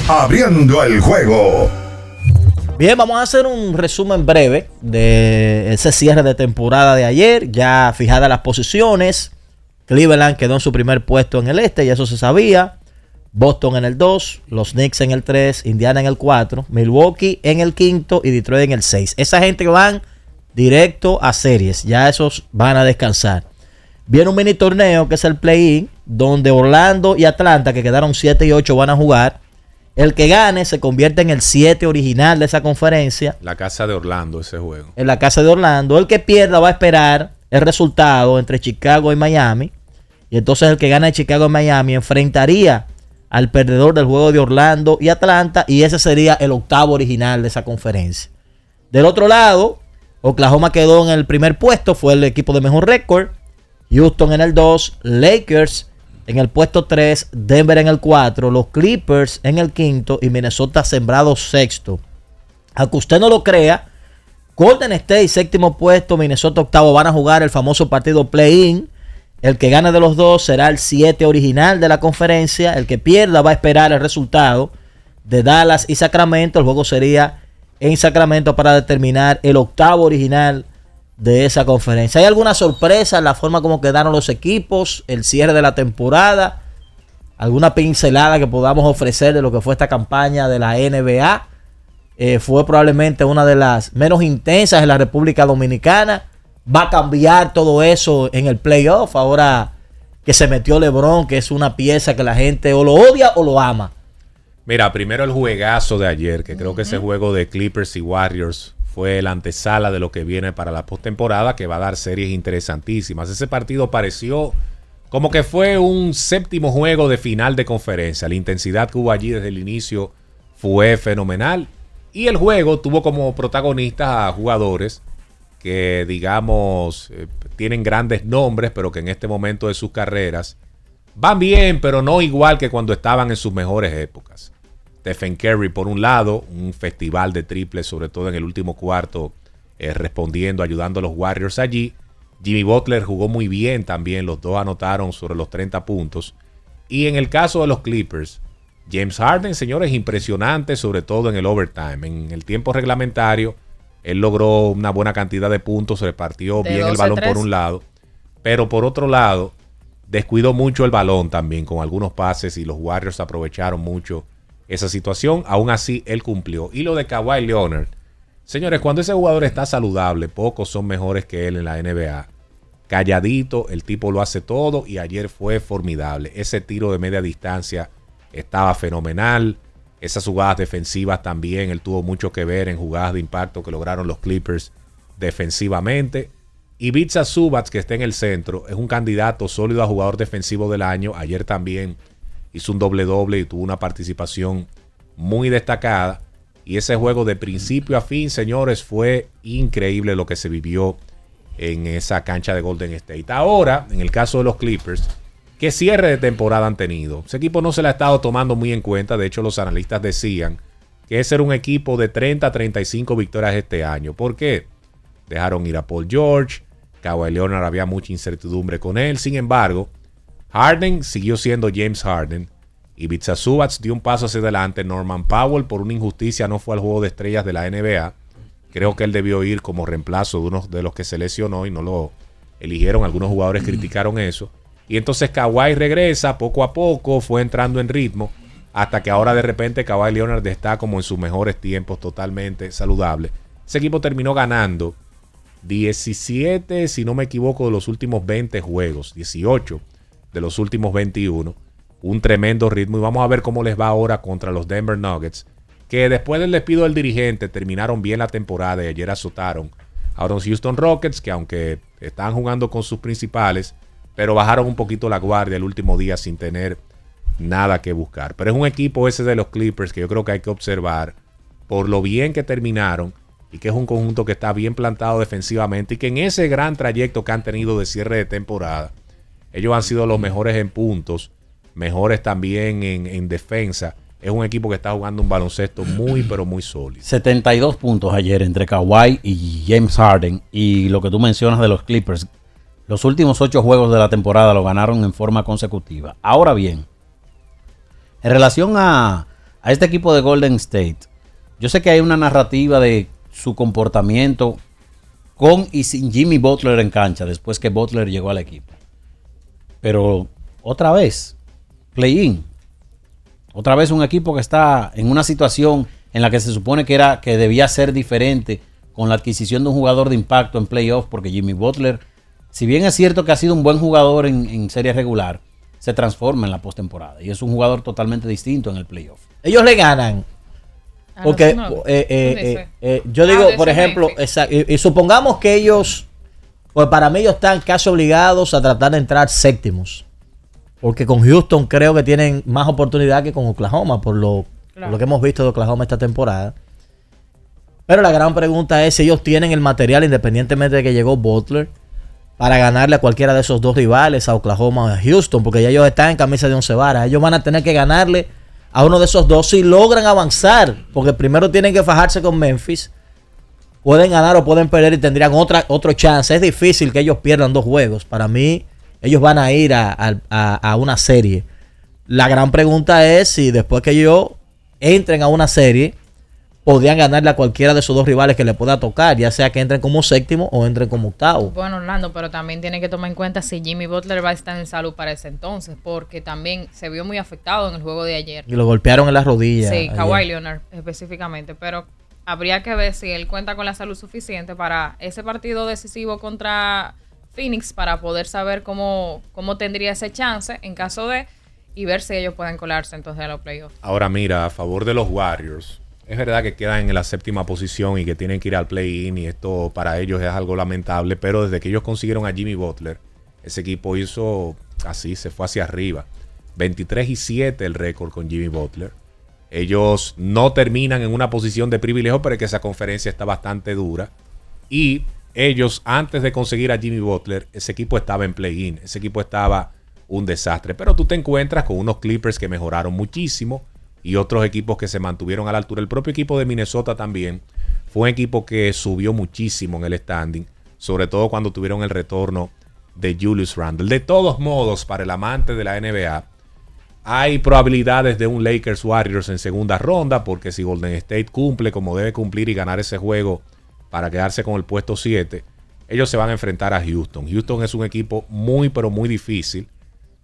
Abriendo el juego. Bien, vamos a hacer un resumen breve de ese cierre de temporada de ayer. Ya fijadas las posiciones, Cleveland quedó en su primer puesto en el este, y eso se sabía. Boston en el 2, los Knicks en el 3, Indiana en el 4, Milwaukee en el 5 y Detroit en el 6. Esa gente que van directo a series, ya esos van a descansar. Viene un mini torneo que es el play-in, donde Orlando y Atlanta, que quedaron 7 y 8, van a jugar. El que gane se convierte en el 7 original de esa conferencia. La casa de Orlando, ese juego. En la casa de Orlando. El que pierda va a esperar el resultado entre Chicago y Miami. Y entonces el que gane de Chicago y Miami enfrentaría al perdedor del juego de Orlando y Atlanta. Y ese sería el 8º original de esa conferencia. Del otro lado, Oklahoma quedó en el primer puesto. Fue el equipo de mejor récord. Houston en el 2. Lakers en el puesto 3, Denver en el 4, los Clippers en el 5 y Minnesota sembrado 6º. Aunque usted no lo crea, Golden State 7º puesto, Minnesota 8º, van a jugar el famoso partido play-in. El que gane de los dos será el 7 original de la conferencia. El que pierda va a esperar el resultado de Dallas y Sacramento. El juego sería en Sacramento para determinar el 8º original de esa conferencia. ¿Hay alguna sorpresa en la forma como quedaron los equipos, el cierre de la temporada? ¿Alguna pincelada que podamos ofrecer de lo que fue esta campaña de la NBA? Fue probablemente una de las menos intensas en la República Dominicana. ¿Va a cambiar todo eso en el playoff ahora que se metió LeBron, que es una pieza que la gente o lo odia o lo ama? Mira, primero el juegazo de ayer, que creo que ese juego de Clippers y Warriors fue la antesala de lo que viene para la postemporada, que va a dar series interesantísimas. Ese partido pareció como que fue un 7º juego de final de conferencia. La intensidad que hubo allí desde el inicio fue fenomenal. Y el juego tuvo como protagonistas a jugadores que, digamos, tienen grandes nombres, pero que en este momento de sus carreras van bien, pero no igual que cuando estaban en sus mejores épocas. Stephen Curry, por un lado, un festival de triples, sobre todo en el último cuarto, respondiendo, ayudando a los Warriors allí. Jimmy Butler jugó muy bien también, los dos anotaron sobre los 30 puntos. Y en el caso de los Clippers, James Harden, señores, impresionante, sobre todo en el overtime. En el tiempo reglamentario, él logró una buena cantidad de puntos, repartió bien el balón por un lado, pero por otro lado, descuidó mucho el balón también con algunos pases y los Warriors aprovecharon mucho esa situación. Aún así, él cumplió. Y lo de Kawhi Leonard, señores, cuando ese jugador está saludable, pocos son mejores que él en la NBA. Calladito, el tipo lo hace todo y ayer fue formidable. Ese tiro de media distancia estaba fenomenal. Esas jugadas defensivas también, él tuvo mucho que ver en jugadas de impacto que lograron los Clippers defensivamente. Y Ivica Zubac, que está en el centro, es un candidato sólido a jugador defensivo del año. Ayer también hizo un doble-doble y tuvo una participación muy destacada. Y ese juego de principio a fin, señores, fue increíble lo que se vivió en esa cancha de Golden State. Ahora, en el caso de los Clippers, ¿qué cierre de temporada han tenido? Ese equipo no se le ha estado tomando muy en cuenta. De hecho, los analistas decían que ese era un equipo de 30 a 35 victorias este año. ¿Por qué? Dejaron ir a Paul George. Kawhi Leonard, había mucha incertidumbre con él. Sin embargo, Harden siguió siendo James Harden. Ivica Zubac dio un paso hacia adelante. Norman Powell, por una injusticia, no fue al juego de estrellas de la NBA. Creo que él debió ir como reemplazo de uno de los que se lesionó y no lo eligieron. Algunos jugadores criticaron eso. Y entonces Kawhi regresa poco a poco, fue entrando en ritmo, hasta que ahora de repente Kawhi Leonard está como en sus mejores tiempos, totalmente saludable. Ese equipo terminó ganando 17, si no me equivoco, de los últimos 20 juegos, 18 de los últimos 21. Un tremendo ritmo y vamos a ver cómo les va ahora contra los Denver Nuggets, que después del despido del dirigente terminaron bien la temporada y ayer azotaron a los Houston Rockets, que aunque están jugando con sus principales, pero bajaron un poquito la guardia el último día sin tener nada que buscar. Pero es un equipo ese de los Clippers que yo creo que hay que observar por lo bien que terminaron y que es un conjunto que está bien plantado defensivamente y que en ese gran trayecto que han tenido de cierre de temporada, ellos han sido los mejores en puntos, mejores también en defensa. Es un equipo que está jugando un baloncesto muy, pero muy sólido. 72 puntos ayer entre Kawhi y James Harden. Y lo que tú mencionas de los Clippers, los últimos 8 juegos de la temporada lo ganaron en forma consecutiva. Ahora bien, en relación a a este equipo de Golden State, yo sé que hay una narrativa de su comportamiento con y sin Jimmy Butler en cancha después que Butler llegó al equipo. Pero otra vez, play-in. Otra vez un equipo que está en una situación en la que se supone que debía ser diferente con la adquisición de un jugador de impacto en playoff, porque Jimmy Butler, si bien es cierto que ha sido un buen jugador en serie regular, se transforma en la postemporada y es un jugador totalmente distinto en el playoff. Ellos le ganan. Porque yo digo, por ejemplo, y supongamos que ellos, pues para mí ellos están casi obligados a tratar de entrar séptimos. Porque con Houston creo que tienen más oportunidad que con Oklahoma, por lo que hemos visto de Oklahoma esta temporada. Pero la gran pregunta es si ellos tienen el material, independientemente de que llegó Butler, para ganarle a cualquiera de esos dos rivales, a Oklahoma o a Houston, porque ya ellos están en camisa de 11 varas. Ellos van a tener que ganarle a uno de esos dos si logran avanzar, porque primero tienen que fajarse con Memphis. Pueden ganar o pueden perder y tendrían otro chance. Es difícil que ellos pierdan 2 juegos. Para mí, ellos van a ir a una serie. La gran pregunta es si después que ellos entren a una serie, podrían ganarle a cualquiera de esos dos rivales que le pueda tocar, ya sea que entren como séptimo o entren como octavo. Bueno, Orlando, pero también tienen que tomar en cuenta si Jimmy Butler va a estar en salud para ese entonces, porque también se vio muy afectado en el juego de ayer. Y lo golpearon en las rodillas. Sí, Kawhi Leonard específicamente, pero habría que ver si él cuenta con la salud suficiente para ese partido decisivo contra Phoenix, para poder saber cómo tendría ese chance en caso de, y ver si ellos pueden colarse entonces a los playoffs. Ahora mira, a favor de los Warriors, es verdad que quedan en la 7ª posición y que tienen que ir al play-in, y esto para ellos es algo lamentable, pero desde que ellos consiguieron a Jimmy Butler, ese equipo hizo así, se fue hacia arriba. 23-7 el récord con Jimmy Butler. Ellos no terminan en una posición de privilegio, pero es que esa conferencia está bastante dura. Y ellos, antes de conseguir a Jimmy Butler, ese equipo estaba en play-in, ese equipo estaba un desastre. Pero tú te encuentras con unos Clippers que mejoraron muchísimo y otros equipos que se mantuvieron a la altura. El propio equipo de Minnesota también fue un equipo que subió muchísimo en el standing, sobre todo cuando tuvieron el retorno de Julius Randle. De todos modos, para el amante de la NBA, hay probabilidades de un Lakers Warriors en segunda ronda, porque si Golden State cumple como debe cumplir y ganar ese juego para quedarse con el puesto 7, ellos se van a enfrentar a Houston. Houston es un equipo muy, pero muy difícil.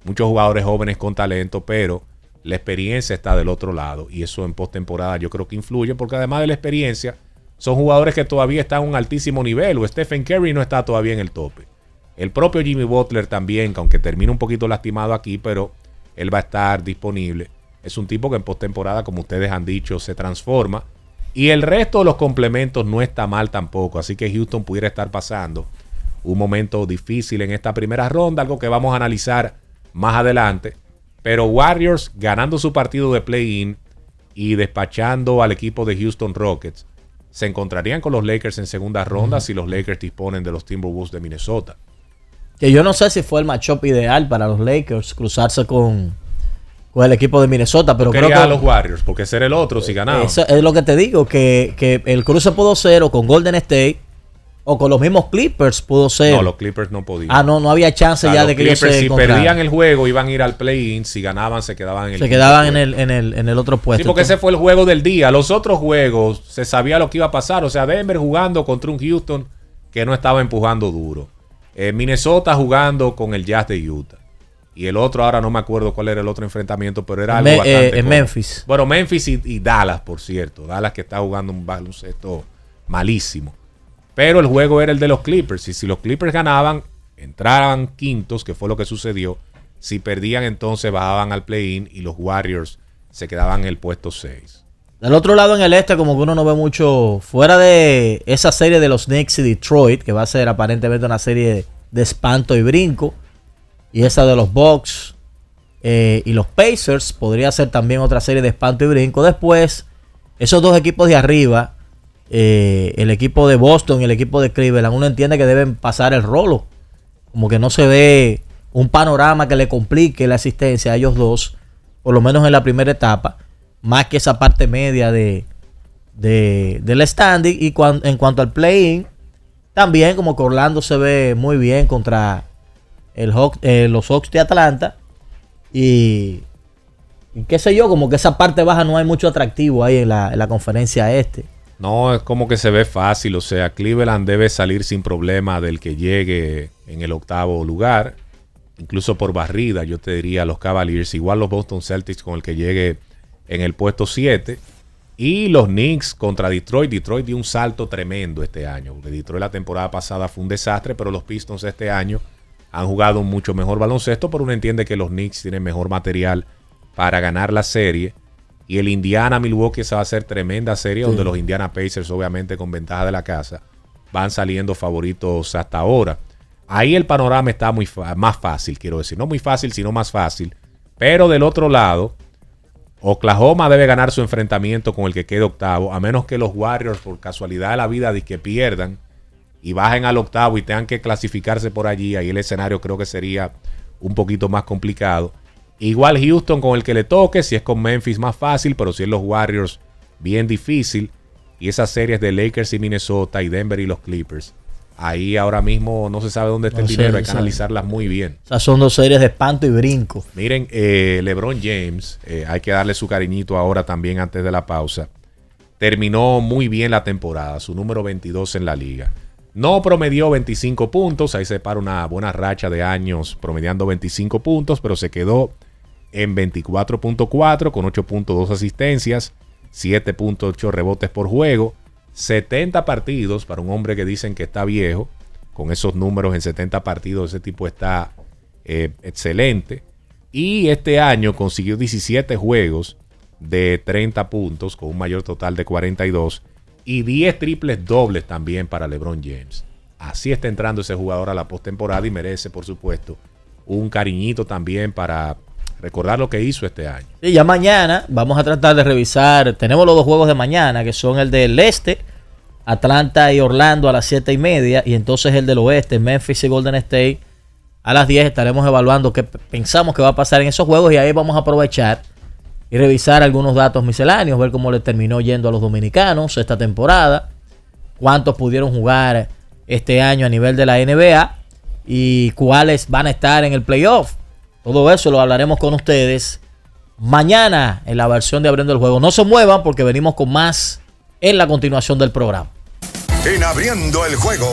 Muchos jugadores jóvenes con talento, pero la experiencia está del otro lado, y eso en postemporada yo creo que influye, porque además de la experiencia, son jugadores que todavía están a un altísimo nivel. O Stephen Curry no está todavía en el tope. El propio Jimmy Butler también, que aunque termina un poquito lastimado aquí, pero él va a estar disponible. Es un tipo que en postemporada, como ustedes han dicho, se transforma. Y el resto de los complementos no está mal tampoco. Así que Houston pudiera estar pasando un momento difícil en esta primera ronda, algo que vamos a analizar más adelante. Pero Warriors ganando su partido de play-in y despachando al equipo de Houston Rockets, se encontrarían con los Lakers en segunda ronda si los Lakers disponen de los Timberwolves de Minnesota. Que yo no sé si fue el matchup ideal para los Lakers cruzarse con el equipo de Minnesota, pero creo que a los Warriors, porque ser el otro si ganaban. Eso es lo que te digo, que el cruce pudo ser o con Golden State o con los mismos Clippers pudo ser. No, los Clippers no podían. No había chance, o sea, ya de que ellos se si encontraran. perdían el juego iban a ir al play-in, si ganaban se quedaban en el otro puesto. Sí, porque ese fue el juego del día. Los otros juegos se sabía lo que iba a pasar. O sea, Denver jugando contra un Houston que no estaba empujando duro. Minnesota jugando con el Jazz de Utah. Y el otro, ahora no me acuerdo cuál era el otro enfrentamiento, pero era algo bastante Memphis. Bueno, Memphis y Dallas, por cierto. Dallas que está jugando un baloncesto malísimo. Pero el juego era el de los Clippers. Y si los Clippers ganaban, entraban quintos, que fue lo que sucedió. Si perdían, entonces bajaban al play-in y los Warriors se quedaban en el puesto 6. Del otro lado, en el este, como que uno no ve mucho, fuera de esa serie de los Knicks y Detroit, que va a ser aparentemente una serie de espanto y brinco, y esa de los Bucks y los Pacers, podría ser también otra serie de espanto y brinco. Después, esos dos equipos de arriba, el equipo de Boston y el equipo de Cleveland, uno entiende que deben pasar el rolo. Como que no se ve un panorama que le complique la asistencia a ellos dos, por lo menos en la primera etapa, más que esa parte media del standing. Y en cuanto al play-in, también como que Orlando se ve muy bien contra los Hawks de Atlanta, y Y qué sé yo, como que esa parte baja no hay mucho atractivo ahí en la conferencia este. No, es como que se ve fácil. O sea, Cleveland debe salir sin problema del que llegue en el 8º lugar. Incluso por barrida, yo te diría los Cavaliers. Igual los Boston Celtics con el que llegue en el puesto 7. Y los Knicks contra Detroit. Detroit dio un salto tremendo este año. Porque Detroit la temporada pasada fue un desastre, pero los Pistons este año han jugado un mucho mejor baloncesto. Pero uno entiende que los Knicks tienen mejor material para ganar la serie. Y el Indiana-Milwaukee, esa va a ser tremenda serie, donde los Indiana Pacers, obviamente con ventaja de la casa, van saliendo favoritos hasta ahora. Ahí el panorama está más fácil, quiero decir. No muy fácil, sino más fácil. Pero del otro lado, Oklahoma debe ganar su enfrentamiento con el que quede 8º, a menos que los Warriors, por casualidad de la vida, de que pierdan y bajen al 8º y tengan que clasificarse por allí. Ahí el escenario creo que sería un poquito más complicado. Igual Houston con el que le toque, si es con Memphis más fácil, pero si es los Warriors bien difícil. Y esas series de Lakers y Minnesota y Denver y los Clippers, ahí ahora mismo no se sabe dónde está el dinero, hay que analizarlas muy bien. O sea, son 2 series de espanto y brinco. Miren, LeBron James, hay que darle su cariñito ahora también antes de la pausa. Terminó muy bien la temporada, su número 22 en la liga. No promedió 25 puntos, ahí se para una buena racha de años promediando 25 puntos, pero se quedó en 24.4 con 8.2 asistencias, 7.8 rebotes por juego, 70 partidos para un hombre que dicen que está viejo. Con esos números en 70 partidos ese tipo está excelente. Y este año consiguió 17 juegos de 30 puntos con un mayor total de 42 y 10 triples dobles también para LeBron James. Así está entrando ese jugador a la postemporada y merece, por supuesto, un cariñito también para recordar lo que hizo este año. Sí, ya mañana vamos a tratar de revisar. Tenemos los 2 juegos de mañana, que son el del este, Atlanta y Orlando a las 7:30, y entonces el del oeste, Memphis y Golden State a las 10. Estaremos evaluando qué pensamos que va a pasar en esos juegos, y ahí vamos a aprovechar y revisar algunos datos misceláneos, ver cómo le terminó yendo a los dominicanos esta temporada, cuántos pudieron jugar este año a nivel de la NBA y cuáles van a estar en el playoff. Todo eso lo hablaremos con ustedes mañana en la versión de Abriendo el Juego. No se muevan porque venimos con más en la continuación del programa. En Abriendo el Juego.